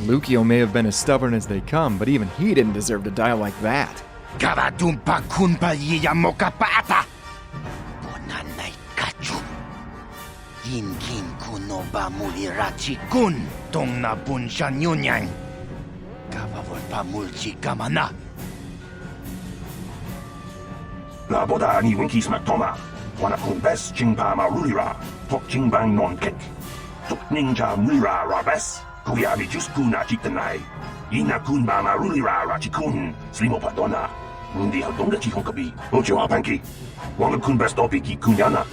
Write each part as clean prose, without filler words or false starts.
Lucio may have been as stubborn as they come, but even he didn't deserve to die like that. Karadumpa kunpa yiya mokapata. Bonanay kachu. Yinkin kuno ba mulirachi kun. Tong na bunsha nyunyang. Kavavol pa mulchi kamana. Laboda ni winkis maktoma. Wana kun bes chingpa marulira. Tok chingbang non kek. Tok ninja mulira rabes. Kuya bijus kuna chitanay. Ina kun ba marulira rachikun. Slimo patona. Hindi hadonga chikong kabi. Ocho apanki. Wanga kun bes topi ki kunyana.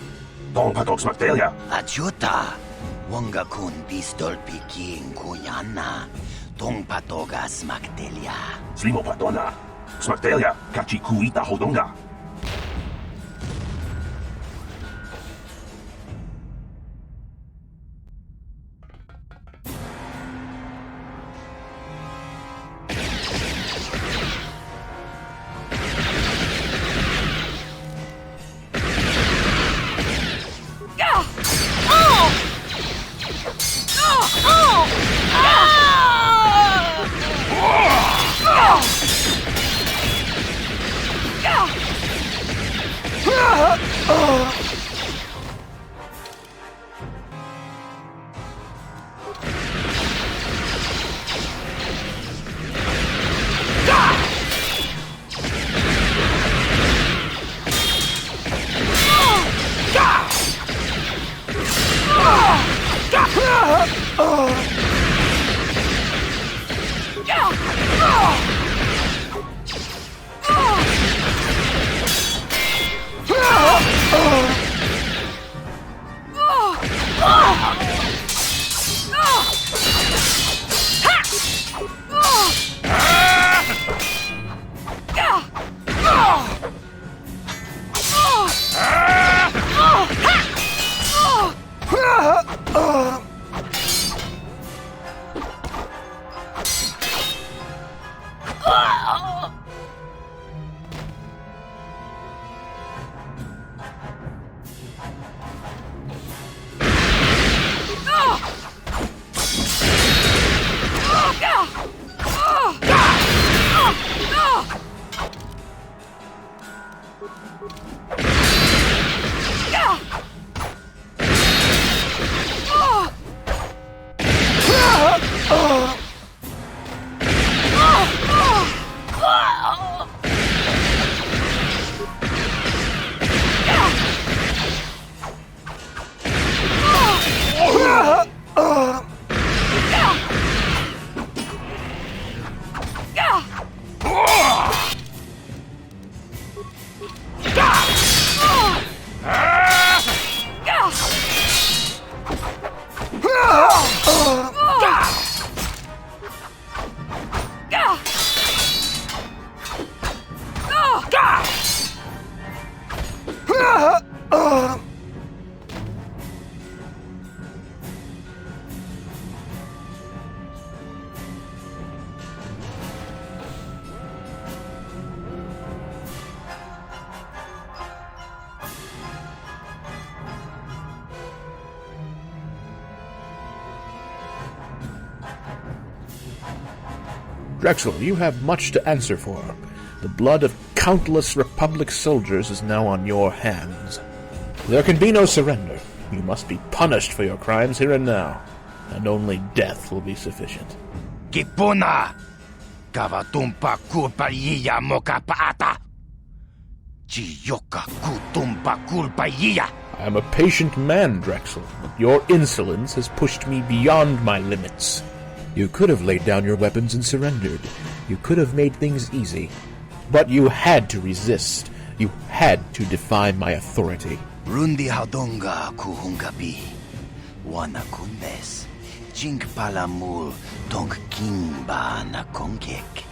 Tong patok smaktelia. Achuta. Wanga kun pistol piking kunyana. Tong patoga smaktelia. Slimo patona. Smaktelia. Kachi kuita hodonga. Drexel, you have much to answer for. The blood of countless Republic soldiers is now on your hands. There can be no surrender. You must be punished for your crimes here and now, and only death will be sufficient. Kipuna! Kavatumpa kulpa yiya mokapaata! Chiyoka kutumpa kulpa yiya! I am a patient man, Drexel, but your insolence has pushed me beyond my limits. You could have laid down your weapons and surrendered. You could have made things easy. But you had to resist. You had to defy my authority. Rundi Hadonga Kuhungabi. Wana Kumbes. Jink Palamul Tonk King Ba na Konkek.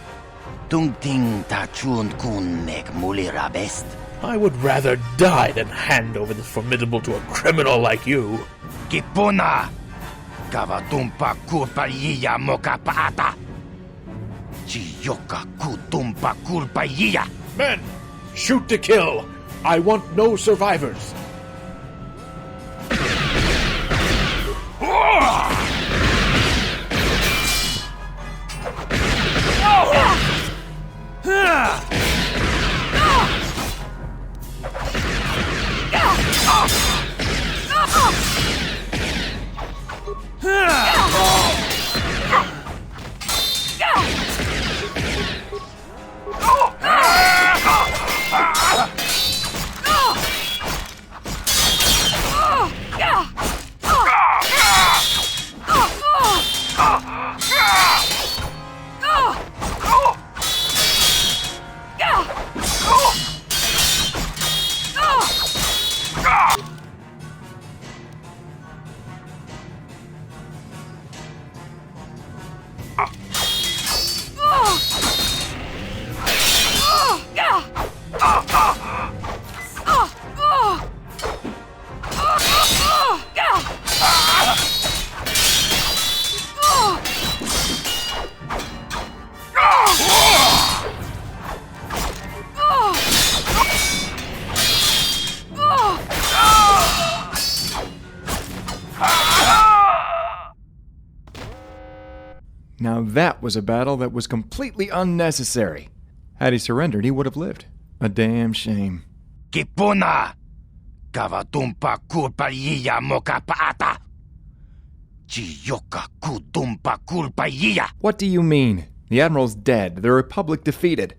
Tung Ting Tachun Kun Nek Mulira Best. I would rather die than hand over this formidable to a criminal like you. Kipuna! Kavatumpa Kurpaiya Mokapaata! Chiyoka Kutumpa Kurpaiya! Men, shoot to kill. I want no survivors. Now that was a battle that was completely unnecessary. Had he surrendered, he would have lived. A damn shame. Kipuna! Kavatumpa Kurpaiya Mokapaata! Chiyoka Kutumpa Kurpaiya! What do you mean? The Admiral's dead. The Republic defeated.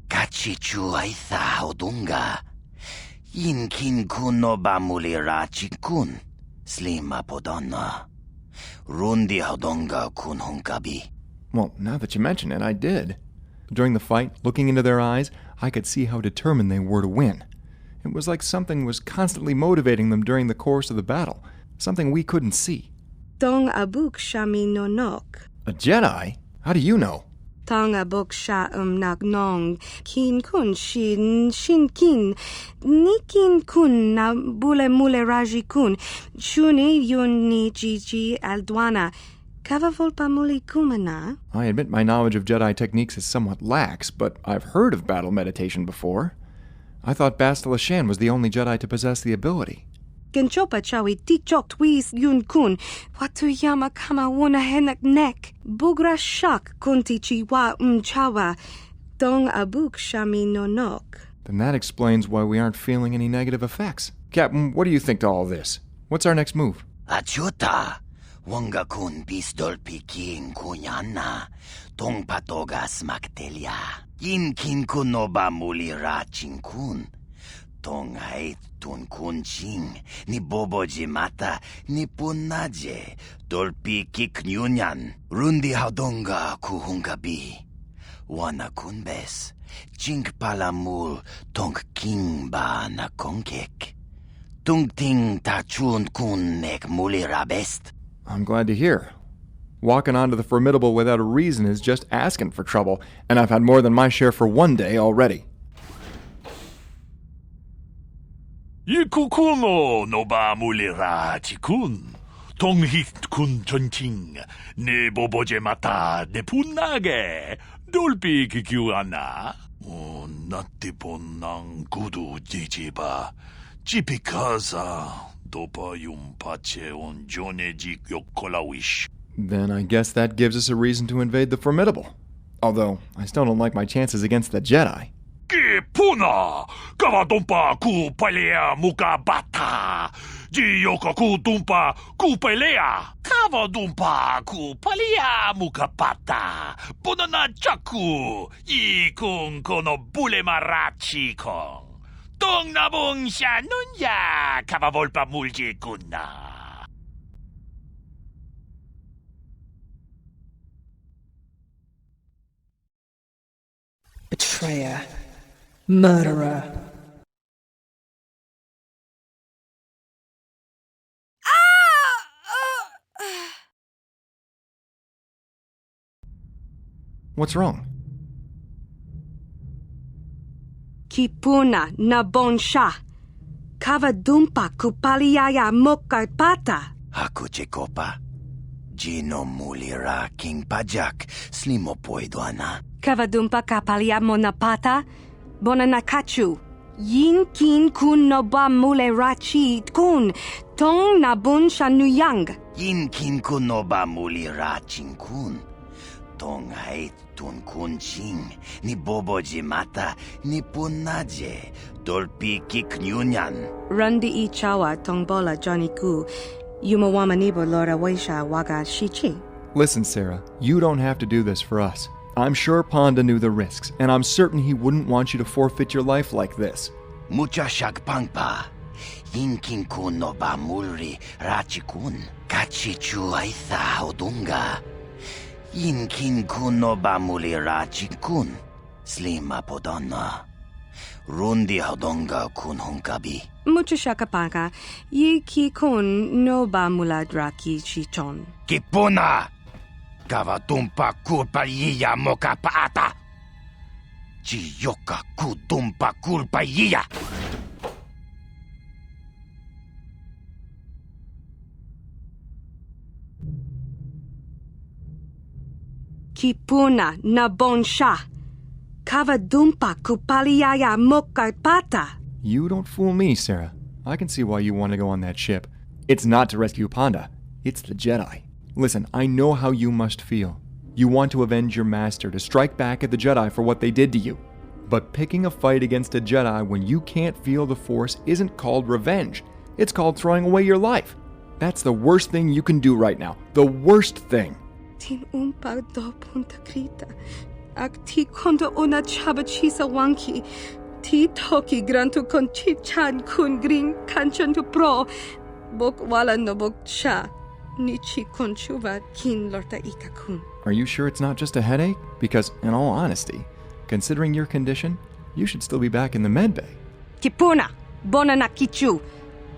Kachichu Aitha Hodunga. Yinkin Kunoba Mulira Chikun. Slima Podonna. Rundi Hodonga Kunhunkabi. Well, now that you mention it, I did. During the fight, looking into their eyes, I could see how determined they were to win. It was like something was constantly motivating them during the course of the battle, something we couldn't see. Tong abuk shami nonok. A Jedi? How do you know? Tong abuk sha nak nong. Kin kun shin kin. Nikin kun na bule mule raji kun. Shuni yun ni jiji aldwana. Kava volpa muli kumana. I admit my knowledge of Jedi techniques is somewhat lax, but I've heard of battle meditation before. I thought Bastila Shan was the only Jedi to possess the ability. Genchopa chawi tikchok twis yun kun. Watu yama kama wuna henak nek. Bugra shak kunti chiwa chawa. Dong abuk shami nonok. Then that explains why we aren't feeling any negative effects. Captain, what do you think to all this? What's our next move? Achuta! Wanga kun pistol piking kunyana. Tong patogas maktelia. Yinkin kunoba mulira chinkun. Tong hait tun kun ching. Ni bobo jimata. Ni punaje. Dolpi kiknyunyan. Rundi hadonga kuhungabi. Wana kunbes. Chink palamul. Tong king ba na konkek. Tung ting tachun kun nek mulira best. I'm glad to hear. Walking onto the Formidable without a reason is just asking for trouble, and I've had more than my share for one day already. Ikukuno noba mulira chikun. Tonghit kun chonching. Ne boboje mata ne punage. Dolpi kikyuana. O natipon nang kudu jijiba. Chipikaza. Dopa yumpache on jonejik yokolawish. Then I guess that gives us a reason to invade the Formidable. Although, I still don't like my chances against the Jedi. Kipuna! Kavatumpa ku palea muka bata! Jiyoka ku tumpa ku palea! Kavadumpa ku palea muka bata! Punana chaku! Ikung kono bule marachi kong! Tung nabung siya nunya! Kavavolpa mulji kunna! 「 Kipuna, kavatumpa kupalea mukabata, jiyoko kutumpa kupalea mukabata, punana chaku, ikun kono bule marachi kong. Tong nabong siya nunya, kavavolpa mulji kunna. betrayer, murderer. What's wrong? Kipuna na bonsha. Kavadumpa kupaliaya mokarpata. Hakuchekopa. Gino mulira king pajak slimopoidwana. Kavadumpa kapalia monapata. Bonanakachu. Yin kin kun noba mule rachi kun. Tong nabun shanuyang. Yin kin kunoba mulira chinkun. Tong hait tun kun ching. Ni bobo jimata ni punaje. Dolpi kiknyunyan. Rundi I chawa tongbola Johnny Ku. Yumawamanibo Lora Waisha Waga Shichi. Listen, Sarah, you don't have to do this for us. I'm sure Ponda knew the risks, and I'm certain he wouldn't want you to forfeit your life like this. Mucha shakpangpa. Yinkin kun no ba mulri rachikun. Kachichu aitha odunga. Yinkin kun no ba muli rachikun. Slima podonna. Rundi hodonga kun hunkabi. Mucho shakapaka. Yi ki kun no ba muladraki chichon. Kipuna! Kavatumpa kulpayiya mokapaata! Chiyoka kutumpa kulpayiya! Kipuna na bonsha. Kavadumpa kupaliaya mokarpata. You don't fool me, Sarah. I can see why you want to go on that ship. It's not to rescue Ponda. It's the Jedi. Listen, I know how you must feel. You want to avenge your master, to strike back at the Jedi for what they did to you. But picking a fight against a Jedi when you can't feel the Force isn't called revenge. It's called throwing away your life. That's the worst thing you can do right now. The worst thing. Tin umpa do punta krita. Ak ti kondo una chabachisa wanki. Ti toki grantu kon chichan kun green kanchan tu pro. Bok wala no bok cha. Nichi konchuva kin lorta ikakun. Are you sure it's not just a headache? Because, in all honesty, considering your condition, you should still be back in the med bay. Kipuna, bonana kichu.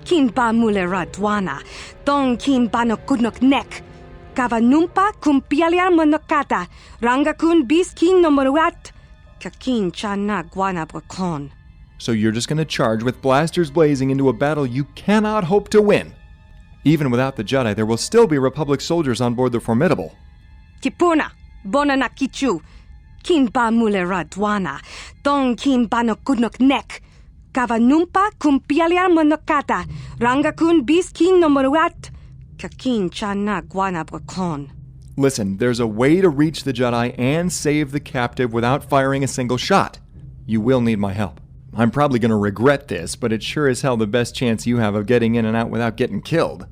Kin ba mulera dwana. Dong kin ba no kudnok nek. Kavanumpa kumpialia monokata. Ranga kun bis kin no moruat. Kakin chana guana brokon. So you're just going to charge with blasters blazing into a battle you cannot hope to win. Even without the Jedi, there will still be Republic soldiers on board the Formidable. Kipuna, bonana kichu. Kin ba mulera dwana. Dong kin ba no kudnok nek. Kavanumpa kumpialia monokata. Ranga kun bis kin no moruat. Kakin chana guana brokon. Listen, there's a way to reach the Jedi and save the captive without firing a single shot. You will need my help. I'm probably going to regret this, but it's sure as hell the best chance you have of getting in and out without getting killed.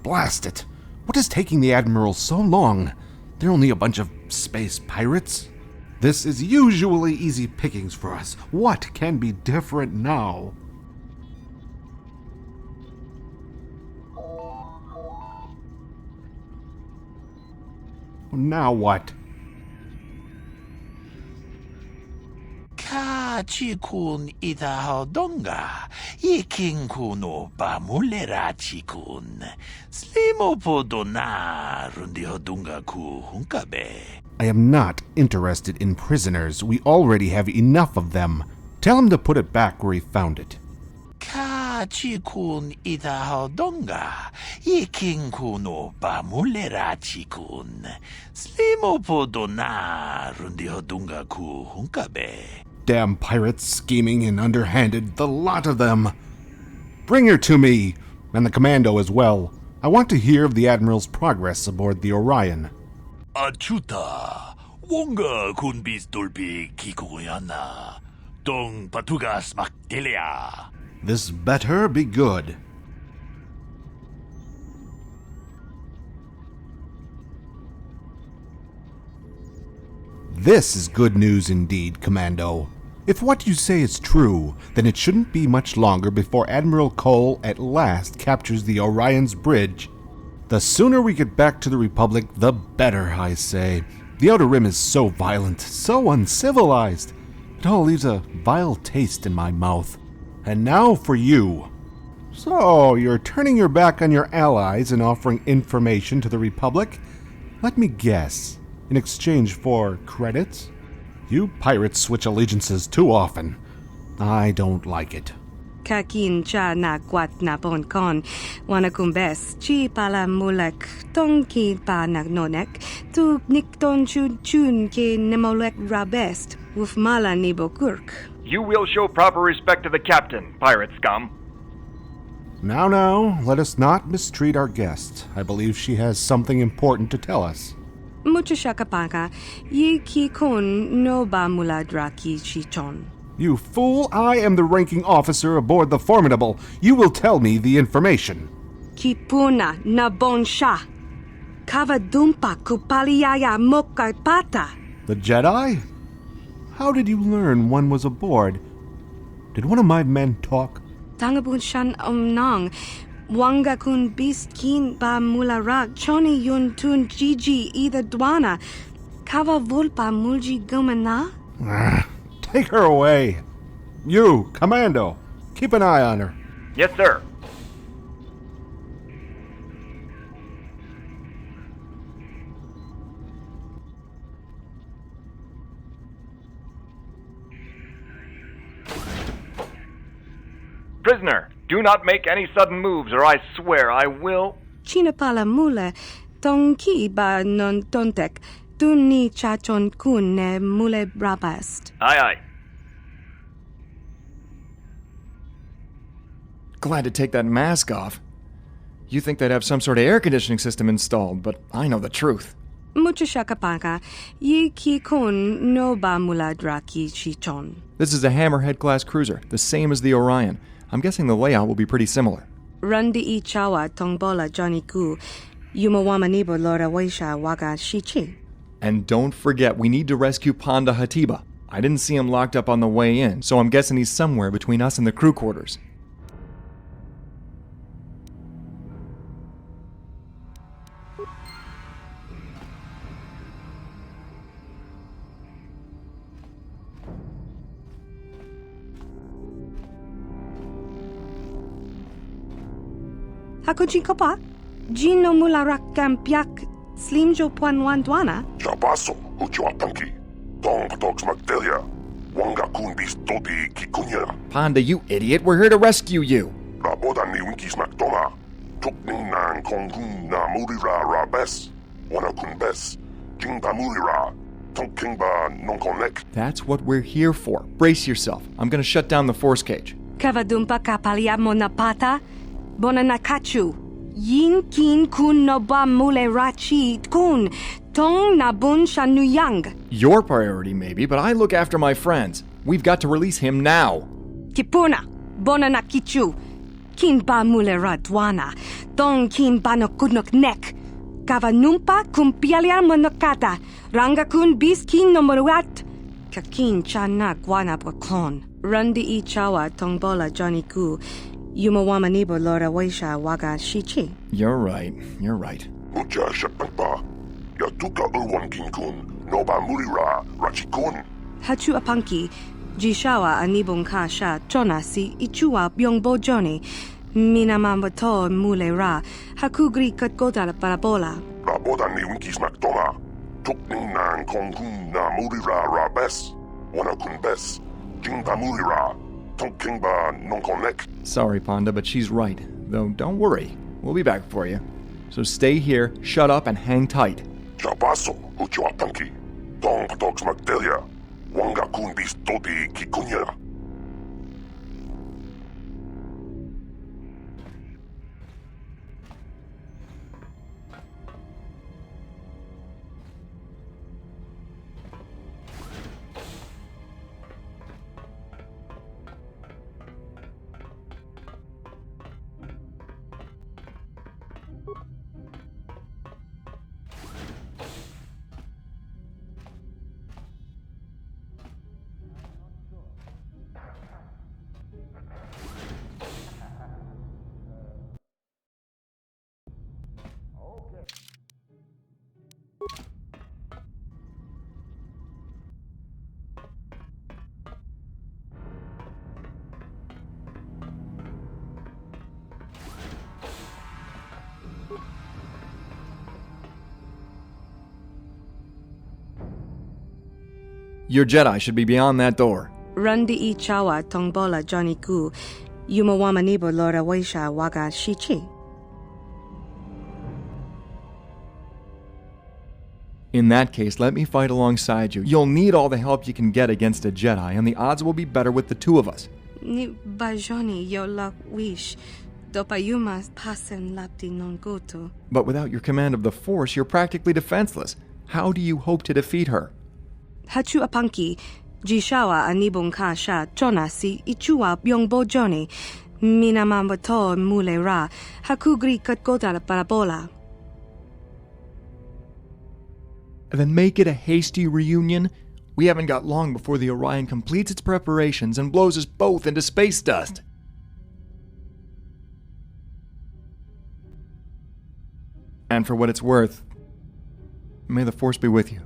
Blast it! What is taking the Admiral so long? They're only a bunch of space pirates. This is usually easy pickings for us. What can be different now? Now what? Kachikun ita hodonga. Iking kuno ba mulera chikun. Slimo podona rundi hodunga ku hunkabe. I am not interested in prisoners. We already have enough of them. Tell him to put it back where he found it. Kachikun ita hodonga. Iking kuno ba mulera chikun. Slimo podona rundi hodunga ku hunkabe. Damn pirates, scheming and underhanded, the lot of them. Bring her to me, and the commando as well. I want to hear of the Admiral's progress aboard the Orion. Achuta, wonga kun bis dolpi kikoyana. Dong patugas maktelia. This better be good. This is good news indeed, Commando. If what you say is true, then it shouldn't be much longer before Admiral Cole at last captures the Orion's Bridge. The sooner we get back to the Republic, the better, I say. The Outer Rim is so violent, so uncivilized. It all leaves a vile taste in my mouth. And now for you. So, you're turning your back on your allies and offering information to the Republic? Let me guess. In exchange for credits? You pirates switch allegiances too often. I don't like it. Kakin cha na kwat na bon kon. Wanakumbes chi pala mulek tong ki pa nagnonek. Tu nikton chun chun ke nemolek rabest. Wuf mala nibo kurk. You will show proper respect to the captain, pirate scum. Now, let us not mistreat our guest. I believe she has something important to tell us. Muchashakapaka, ye ki kon no ba muladra ki chichon. You fool! I am the ranking officer aboard the Formidable. You will tell me the information. Kipuna na bon sha. Kavadumpa kupaliaya mokapata. The Jedi? How did you learn one was aboard? Did one of my men talk? Tangabun shan nang. Wanga kun biskin ba mularak choni yun tun gigi either dwana. Kava vulpa mulji gumana? Take her away. You, Commando, keep an eye on her. Yes, sir. Prisoner, do not make any sudden moves or I swear I will... Chinapala mule, tonki ba non tontek, tuni chachon kun ne mule brabast. Aye, aye. Glad to take that mask off. You think they'd have some sort of air conditioning system installed, but I know the truth. Muchashakapaka, ye ki kun no ba muladra ki chichon. This is a Hammerhead-class cruiser, the same as the Orion. I'm guessing the layout will be pretty similar. Rundi I chawa tongbola Johnny Ku, yumawamanibo lora waisha waga shichi. And don't forget, we need to rescue Ponda Hatiba. I didn't see him locked up on the way in, so I'm guessing he's somewhere between us and the crew quarters. Hakuji kopa, Jino mularak kampiak slimjo puan dwana. Jabaso, Uchuapanki. Tong Patox Magdelia. Wanga kun bis toti kikunya. Ponda, you idiot, we're here to rescue you. Raboda ni winkis Mactoma. Tukning nang kongun na murira rabes. Wana kun bes. Jingba murira. Tonking ba non connect. That's what we're here for. Brace yourself. I'm gonna shut down the force cage. Kavadumpa kapalia monapata, bonanakachu. Yin kin kun no ba mule rachi kun. Tong nabun shanuyang. Your priority, maybe, but I look after my friends. We've got to release him now. Kipuna, bonanakichu. Kin ba mule radwana. Tong kin ba no kunok nek. Kavanumpa kumpialia monokata. Ranga kun bis kin no moruat. Kakin chana guana bwakon. Rundi I chawa tongbola Johnny Ku. Yumawamanibo lora waisha waga shichi. You're right. Mucha shapangpa. Yatuka ulwan kinkun. Noba murira rachikun. Hachu apanki. Jishawa anibong kasha chona si ichua byongbo Johnny. Minamambato mule ra. Hakugri katgota parabola. Raboda ni winkis Mactoma. Tukning nang kongun na murira rabes. Wana kun bes. Jingba murira. Tonking ba non connect. Sorry, Ponda, but she's right. Though, don't worry. We'll be back for you. So stay here, shut up, and hang tight. Jabaso, Uchuapanki. Tong Patox Magdelia. Wanga kun bis toti kikunya. Your Jedi should be beyond that door. Randi ichawa tongbola Johnny Gu. Yumawamanibo Lora Waisha Waga Shichi. In that case, let me fight alongside you. You'll need all the help you can get against a Jedi, and the odds will be better with the two of us. Ni bajoni yo lak wish. Dopayuma pasen lapti non goto. But without your command of the Force, you're practically defenseless. How do you hope to defeat her? Hachu apanki. Jishawa anibong kasha chona si ichua byongbo joni. Minamambato mule ra. Hakugri katgota parabola. Then make it a hasty reunion. We haven't got long before the Orion completes its preparations and blows us both into space dust. And for what it's worth, may the Force be with you.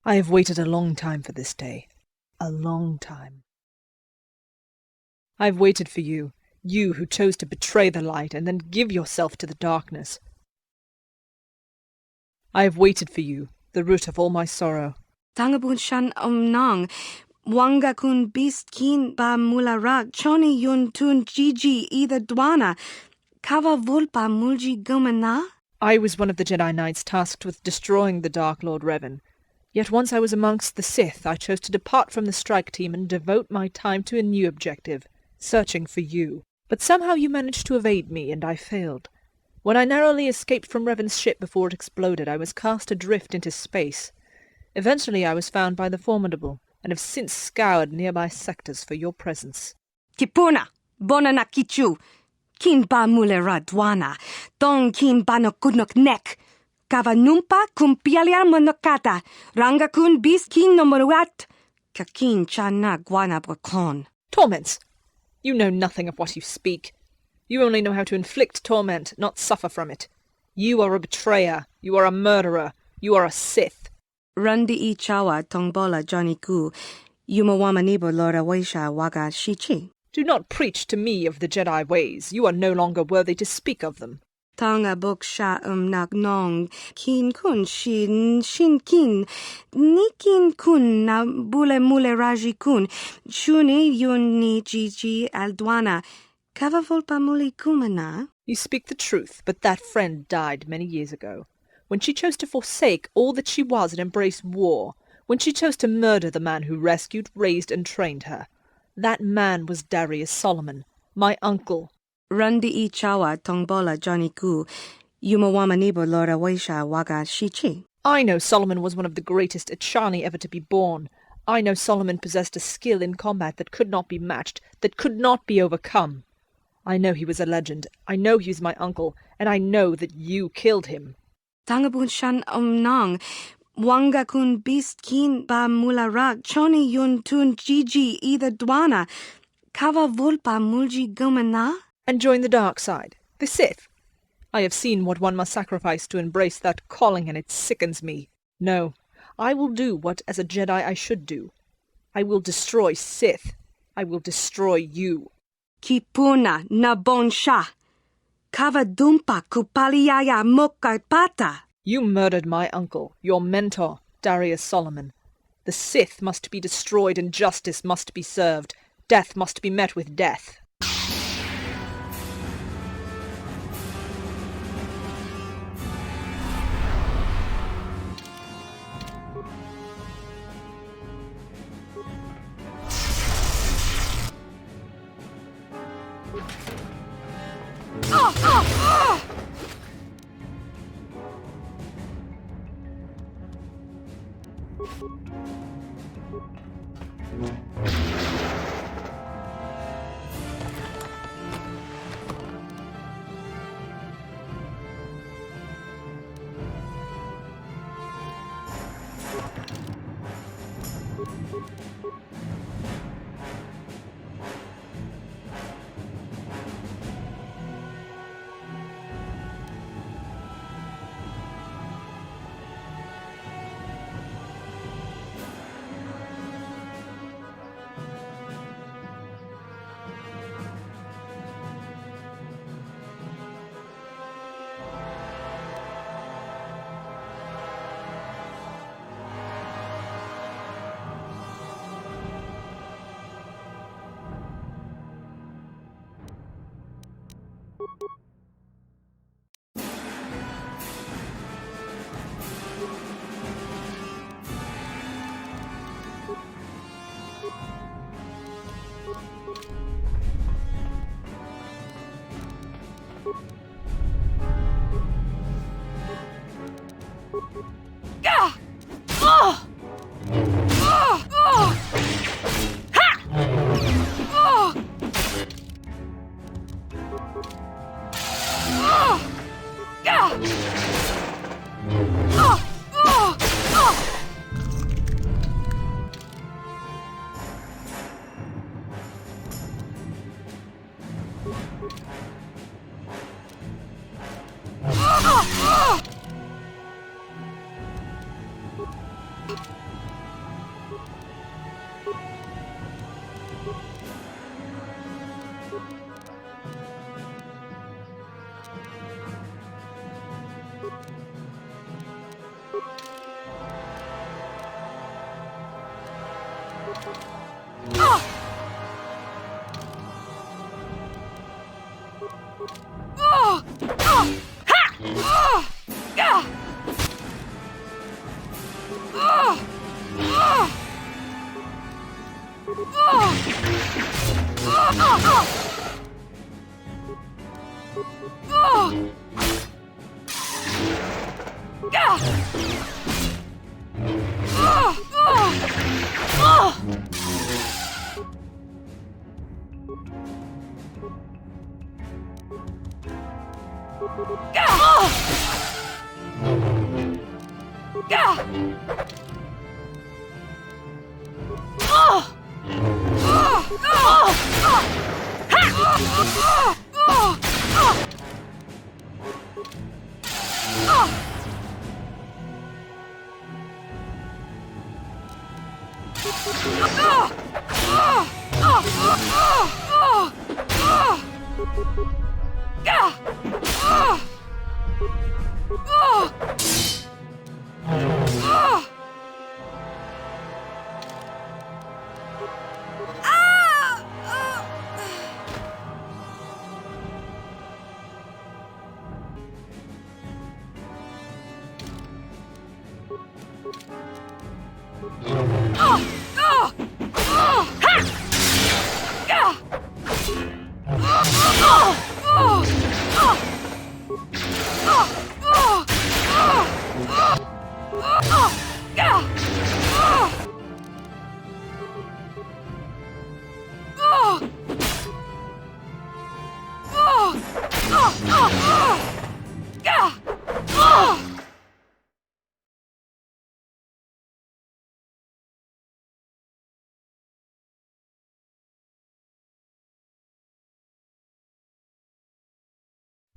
I have waited a long time for this day. A long time. I have waited for you, you who chose to betray the light and then give yourself to the darkness. I have waited for you, the root of all my sorrow. Tangabun shan nang. Wanga kun beast kin ba mularak. Choni yun tun gigi either dwana. Kava vulpa mulji gumana? I was one of the Jedi Knights tasked with destroying the Dark Lord Revan. Yet once I was amongst the Sith, I chose to depart from the strike team and devote my time to a new objective, searching for you. But somehow you managed to evade me, and I failed. When I narrowly escaped from Revan's ship before it exploded, I was cast adrift into space. Eventually I was found by the Formidable, and have since scoured nearby sectors for your presence. Kipuna, bonana kichu. Kin ba mulera dwana. Dong kin ba no kudnok nek. Kava numpa kumpialia monokata. Ranga kun bis kin no moruat. Kakin chana guana brakon. Torments! You know nothing of what you speak. You only know how to inflict torment, not suffer from it. You are a betrayer. You are a murderer. You are a Sith. Randi ichawa tongbola Johnny Gu. Yumawamanibo Lora Waisha Waga Shichi. Do not preach to me of the Jedi ways. You are no longer worthy to speak of them. Tanga bok sha nak nong. Kin kun shin kin. Nikin kun na bule mule raji kun. Shuni yun ni gigi aldwana. Kava volpa muli kumana. You speak the truth, but that friend died many years ago. When she chose to forsake all that she was and embrace war. When she chose to murder the man who rescued, raised, and trained her. That man was Darius Solomon, my uncle. Randi ichawa tongbola Johnny Gu. Yumawamanibo Lora Waisha Waga Shichi. I know Solomon was one of the greatest Echani ever to be born. I know Solomon possessed a skill in combat that could not be matched, that could not be overcome. I know he was a legend. I know he was my uncle, and I know that you killed him. Tangabun shan nang. Wanga kun beast kin ba mularak. Choni yun tun gigi either dwana. Kava vulpa mulji gumana? And join the dark side, the Sith. I have seen what one must sacrifice to embrace that calling, and it sickens me. No, I will do what as a Jedi I should do. I will destroy Sith. I will destroy you. Kipuna na bonsha. Kava dumpa kupaliaya mokapata. You murdered my uncle, your mentor, Darius Solomon. The Sith must be destroyed and justice must be served. Death must be met with death.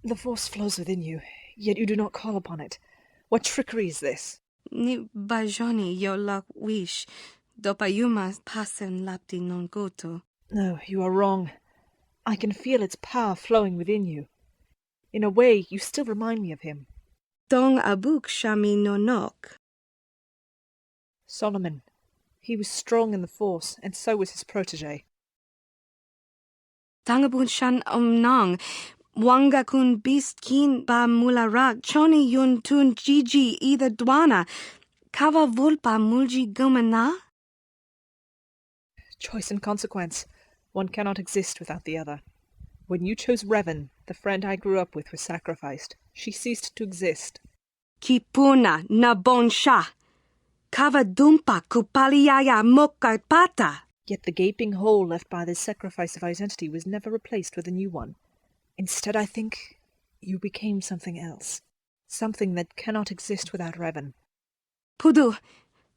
The Force flows within you, yet you do not call upon it. What trickery is this? Ni bajoni yo lak wish, dopayuma pasen lapti non goto. No, you are wrong. I can feel its power flowing within you. In a way, you still remind me of him. Dong abuk shami no nok. Solomon. He was strong in the Force, and so was his protege. Tangabun shan nong. Wanga kun bist kin ba mularak, choni yun tun gigi either dwana. Kava vulpa mulji gumana? Choice and consequence. One cannot exist without the other. When you chose Revan, the friend I grew up with was sacrificed. She ceased to exist. Kipuna na bonsha. Kava dumpa kupaliaya moka pata. Yet the gaping hole left by this sacrifice of identity was never replaced with a new one. Instead, I think, you became something else. Something that cannot exist without Revan. Pudu,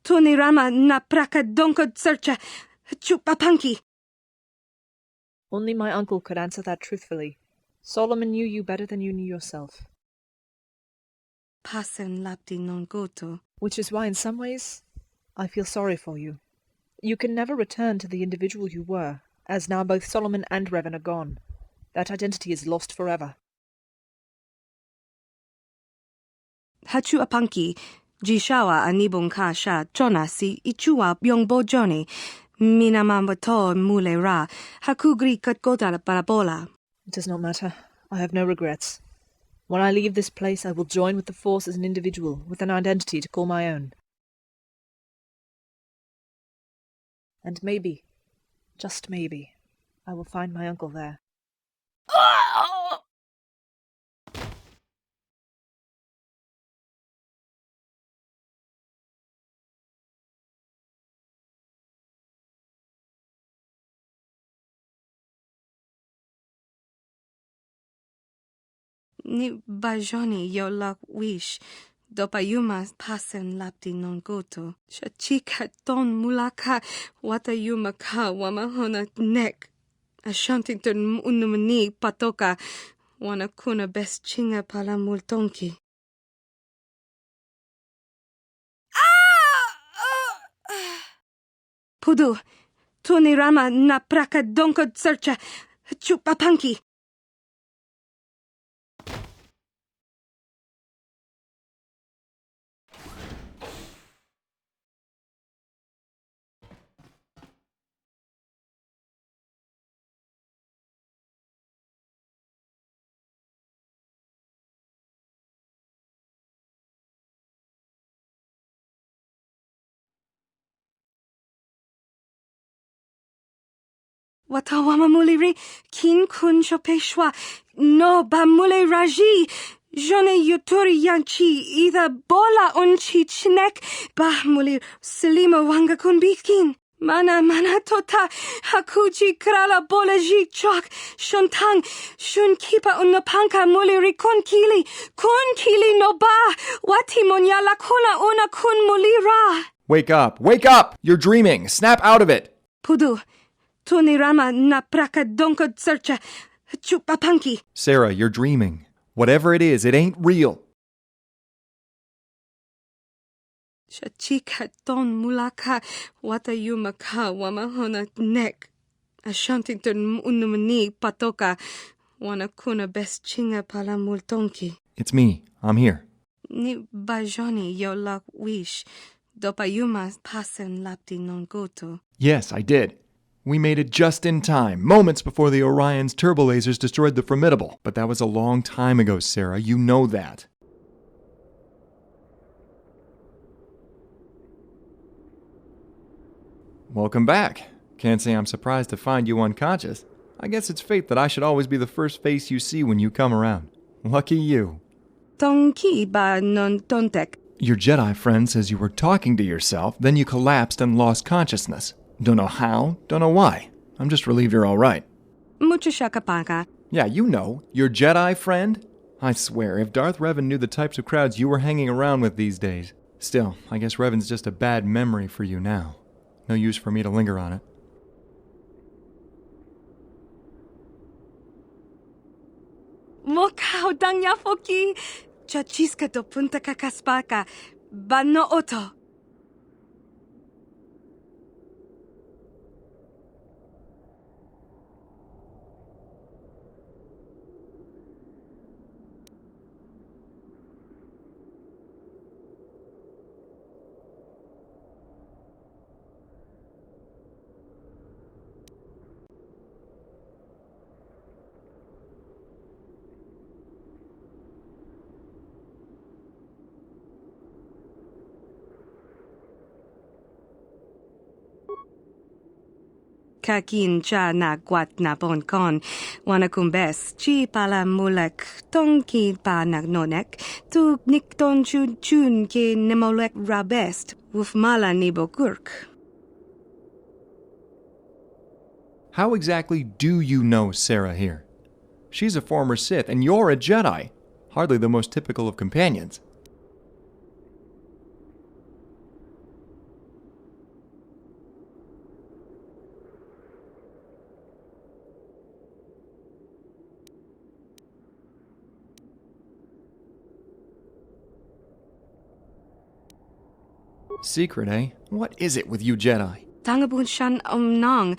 tunirama na praka donko searcha, chupapanki. Only my uncle could answer that truthfully. Solomon knew you better than you knew yourself. Pasen lapti non goto. Which is why, in some ways, I feel sorry for you. You can never return to the individual you were, as now both Solomon and Revan are gone. That identity is lost forever. Hachu apanki, jishawa anibon ka sha chona si ichua byongbo joni, minamambato mule ra, hakugri katgoda parabola. It does not matter. I have no regrets. When I leave this place, I will join with the Force as an individual, with an identity to call my own. And maybe, just maybe, I will find my uncle there. Ni bajoni yo lak wish, dopayuma pasen lapti non goto. Shachika ton mulaka watayuma ka wamahona nek. Ashantintun unumani patoka wana kuna best chinga pala multonki. Pudu, tuni rama na praka donko searcha chupapanki. Watawama muliri kin kun chopeshwa no ba mule raji. Jone yuturi yanchi either bola unchi chinek ba muli selima wanga kun bikin. Mana tota hakuji krala bola ji chok shontang shun kipa unapanka muliri kun kili no ba wati monya la kuna una kun mulira. Wake up! Wake up! You're dreaming! Snap out of it! Pudu, tuni rama na praka donko searcha chupapanki. Sarah, you're dreaming. Whatever it is, it ain't real. Shachika ton mulaka watayumaka wamahona nek. Ashantintun unumani patoka wana kuna best chinga pala multonki. It's me. I'm here. Ni bajoni yo la wish. Dopayuma pasen lapti non goto. Yes, I did. We made it just in time, moments before the Orion's turbo lasers destroyed the Formidable. But that was a long time ago, Sarah. You know that. Welcome back. Can't say I'm surprised to find you unconscious. I guess it's fate that I should always be the first face you see when you come around. Lucky you. Tonki ba non tontek. Your Jedi friend says you were talking to yourself, then you collapsed and lost consciousness. Don't know how, don't know why. I'm just relieved you're all right. Mucho shakapaka. Yeah, you know. Your Jedi friend? I swear, if Darth Revan knew the types of crowds you were hanging around with these days. Still, I guess Revan's just a bad memory for you now. No use for me to linger on it. Mokao danya foki. Chachiska do punta kakaspaka. Bano oto. Kakin cha na guat na bon kon. Wanakumbes chi pala mulek tonki pa nagnonek. Tu nikton chun ke nemolek rabest. Wufmala nibokurk. How exactly do you know Sarah here? She's a former Sith, and you're a Jedi. Hardly the most typical of companions. Secret, eh? What is it with you Jedi? Tangabun shan nang.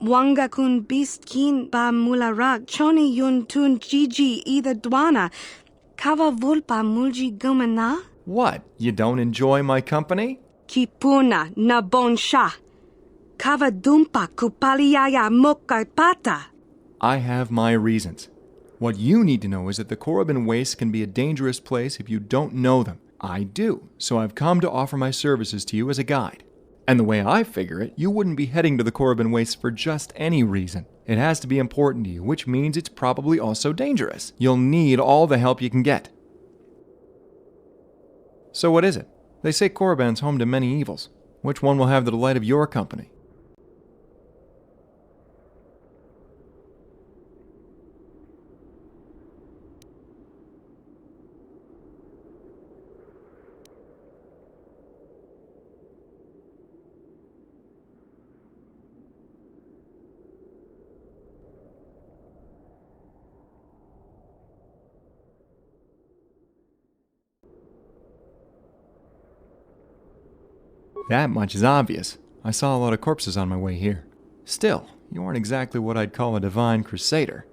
Wanga kun beast kin ba mularak. Choni yun tun gigi either dwana. Kava vulpa mulji gumana. What? You don't enjoy my company? Kipuna na bon sha. Kava dumpa kupaliaya moka pata. I have my reasons. What you need to know is that the Korriban Wastes can be a dangerous place if you don't know them. I do, so I've come to offer my services to you as a guide. And the way I figure it, you wouldn't be heading to the Korriban Wastes for just any reason. It has to be important to you, which means it's probably also dangerous. You'll need all the help you can get. So what is it? They say Korriban's home to many evils. Which one will have the delight of your company? That much is obvious. I saw a lot of corpses on my way here. Still, you aren't exactly what I'd call a divine crusader.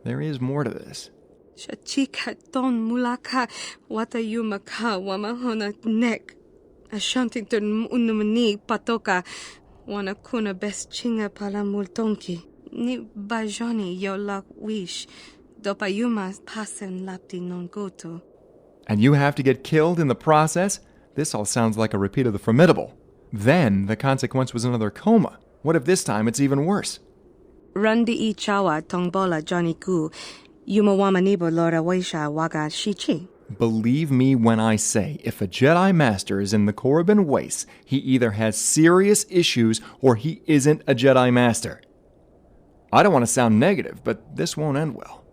There is more to this. Shachika ton mulaka watayumaka wamahona nek. Ashantington unumani patoka wanakuna best chinga pala multonki. Ni bajoni yo lak wish. Dopayuma pasen lapti non goto. And you have to get killed in the process? This all sounds like a repeat of the Formidable. Then the consequence was another coma. What if this time it's even worse? Randi I chawa tongbola Johnny Ku. Yumawamanibo lora waisha waga shichi. Believe me when I say, if a Jedi Master is in the Korriban Wastes, he either has serious issues or he isn't a Jedi Master. I don't want to sound negative, but this won't end well.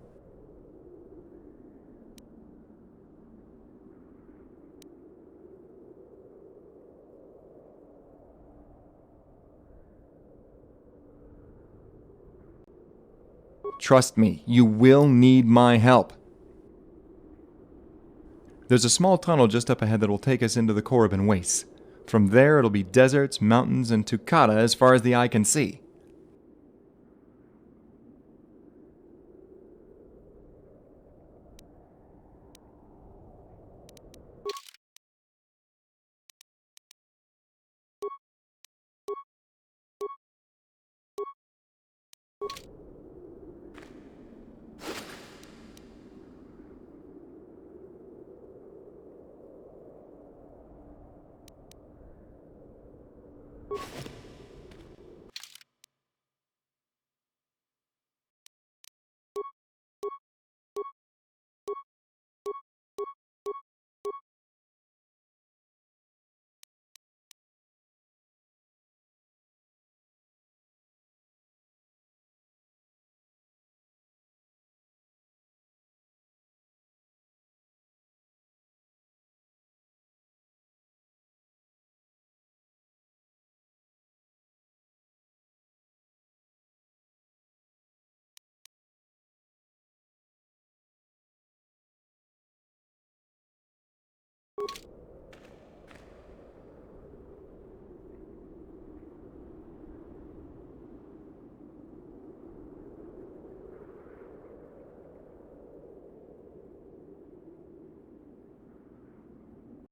Trust me, you will need my help. There's a small tunnel just up ahead that will take us into the Korriban Wastes. From there, it'll be deserts, mountains, and Tukata as far as the eye can see.